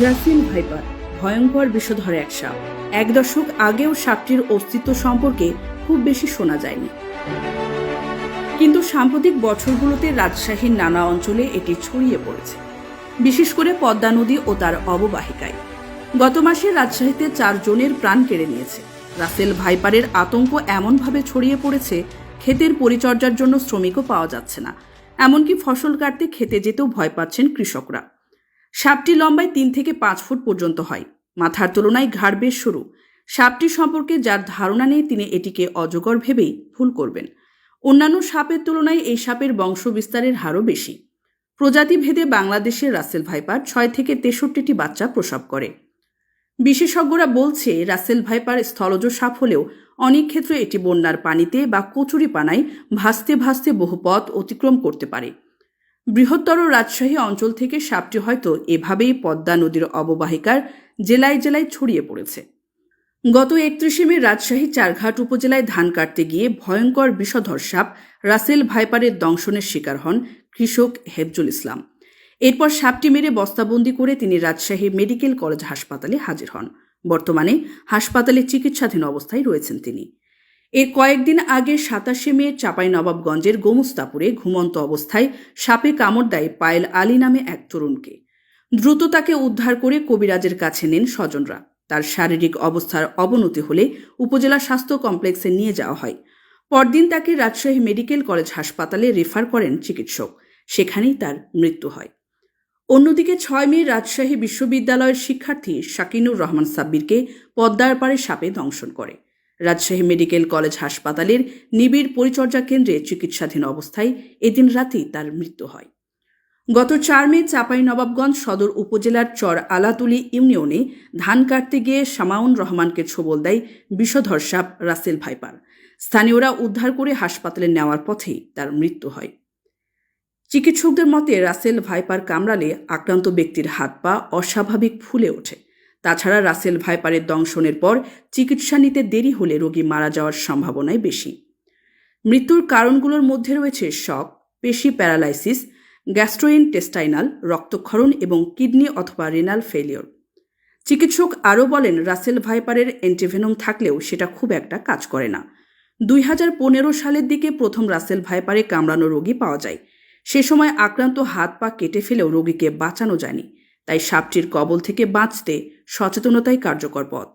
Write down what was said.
Russell viper ভয়ঙ্কর বিষধর এক সাপ। 1 দশক আগেও সাপটির অস্তিত্ব সম্পর্কে খুব বেশি শোনা যায়নি, কিন্তু সাম্প্রতিক বছরগুলোতে রাজশাহীর নানা অঞ্চলে এটি ছড়িয়ে পড়েছে, বিশেষ করে পদ্মা নদী ও তার অববাহিকায়। গত মাসে রাজশাহীতে 4 জনের প্রাণ কেড়ে নিয়েছে। রাসেল ভাইপারের আতঙ্ক এমনভাবে ছড়িয়ে পড়েছে, ক্ষেতের পরিচর্যার জন্য শ্রমিকও পাওয়া যাচ্ছে না, এমনকি ফসল কাটতে খেতে যেতেও ভয় পাচ্ছেন কৃষকরা। সাপটি লম্বায় 3 থেকে 5 ফুট পর্যন্ত হয়, মাথার তুলনায় ঘাড় বেশ সরু। সাপটি সম্পর্কে যার ধারণা নেই তিনি এটিকে অজগর ভেবেই ভুল করবেন। অন্যান্য সাপের তুলনায় এই সাপের বংশ বিস্তারের হারও বেশি। প্রজাতি ভেদে বাংলাদেশের রাসেল ভাইপার 6 থেকে 63টি বাচ্চা প্রসব করে। বিশেষজ্ঞরা বলছে রাসেল ভাইপার স্থলজ সাপ হলেও অনেক ক্ষেত্রে এটি বন্যার পানিতে বা কচুরি পানায় ভাসতে ভাসতে বহু পথ অতিক্রম করতে পারে। বৃহত্তর রাজশাহী অঞ্চল থেকে সাপটি হয়তো এভাবেই পদ্মা নদীর অববাহিকার জেলায় জেলায় ছড়িয়ে পড়েছে। গত 31শে মে রাজশাহী চারঘাট উপজেলায় ধান কাটতে গিয়ে ভয়ঙ্কর বিষধর সাপ রাসেল ভাইপারের দংশনের শিকার হন কৃষক হেফজুল ইসলাম। এরপর সাপটি মেরে বস্তাবন্দি করে তিনি রাজশাহী মেডিকেল কলেজ হাসপাতালে হাজির হন। বর্তমানে হাসপাতালে চিকিৎসাধীন অবস্থায় রয়েছেন তিনি। এর কয়েকদিন আগে 27শে মে চাঁপাইনবাবগঞ্জের গোমস্তাপুরে ঘুমন্ত অবস্থায় সাপে কামড় দেয় পায়েল আলী নামে এক তরুণকে। দ্রুত তাকে উদ্ধার করে কবিরাজের কাছে নেন স্বজনরা। তার শারীরিক অবস্থার অবনতি হলে উপজেলা স্বাস্থ্য কমপ্লেক্সে নিয়ে যাওয়া হয়। পরদিন তাকে রাজশাহী মেডিকেল কলেজ হাসপাতালে রেফার করেন চিকিৎসক, সেখানেই তার মৃত্যু হয়। অন্যদিকে 6 মে রাজশাহী বিশ্ববিদ্যালয়ের শিক্ষার্থী শাকিনুর রহমান সাব্বিরকে পদ্মার পাড়ে সাপে দংশন করে। রাজশাহী মেডিকেল কলেজ হাসপাতালের নিবিড় পরিচর্যা কেন্দ্রে চিকিৎসাধীন অবস্থায় এদিন রাতেই তার মৃত্যু হয়। গত 4 মে চাঁপাইনবাবগঞ্জ সদর উপজেলার চর আলাতুলি ইউনিয়নে ধান কাটতে গিয়ে শামাউন রহমানকে ছোবল দেয় বিষধর সাপ রাসেল ভাইপার। স্থানীয়রা উদ্ধার করে হাসপাতালে নেওয়ার পথেই তার মৃত্যু হয়। চিকিৎসকদের মতে রাসেল ভাইপার কামড়ালে আক্রান্ত ব্যক্তির হাত পা অস্বাভাবিক ফুলে ওঠে। তাছাড়া রাসেল ভাইপারের দংশনের পর চিকিৎসা নিতে দেরি হলে রোগী মারা যাওয়ার সম্ভাবনাই বেশি। মৃত্যুর কারণগুলোর মধ্যে রয়েছে শক, পেশি প্যারালাইসিস, গ্যাস্ট্রোইন্টেস্টাইনাল রক্তক্ষরণ এবং কিডনি অথবা রেনাল ফেলিওর। চিকিৎসক আরও বলেন, রাসেল ভাইপারের অ্যান্টিভেনম থাকলেও সেটা খুব একটা কাজ করে না। 2015 সালের দিকে প্রথম রাসেল ভাইপারে কামড়ানো রোগী পাওয়া যায়। সে সময় আক্রান্ত হাত পা কেটে ফেলেও রোগীকে বাঁচানো যায়নি। তাই সাপটির কবল থেকে বাঁচতে সচেতনতাই কার্যকর পথ।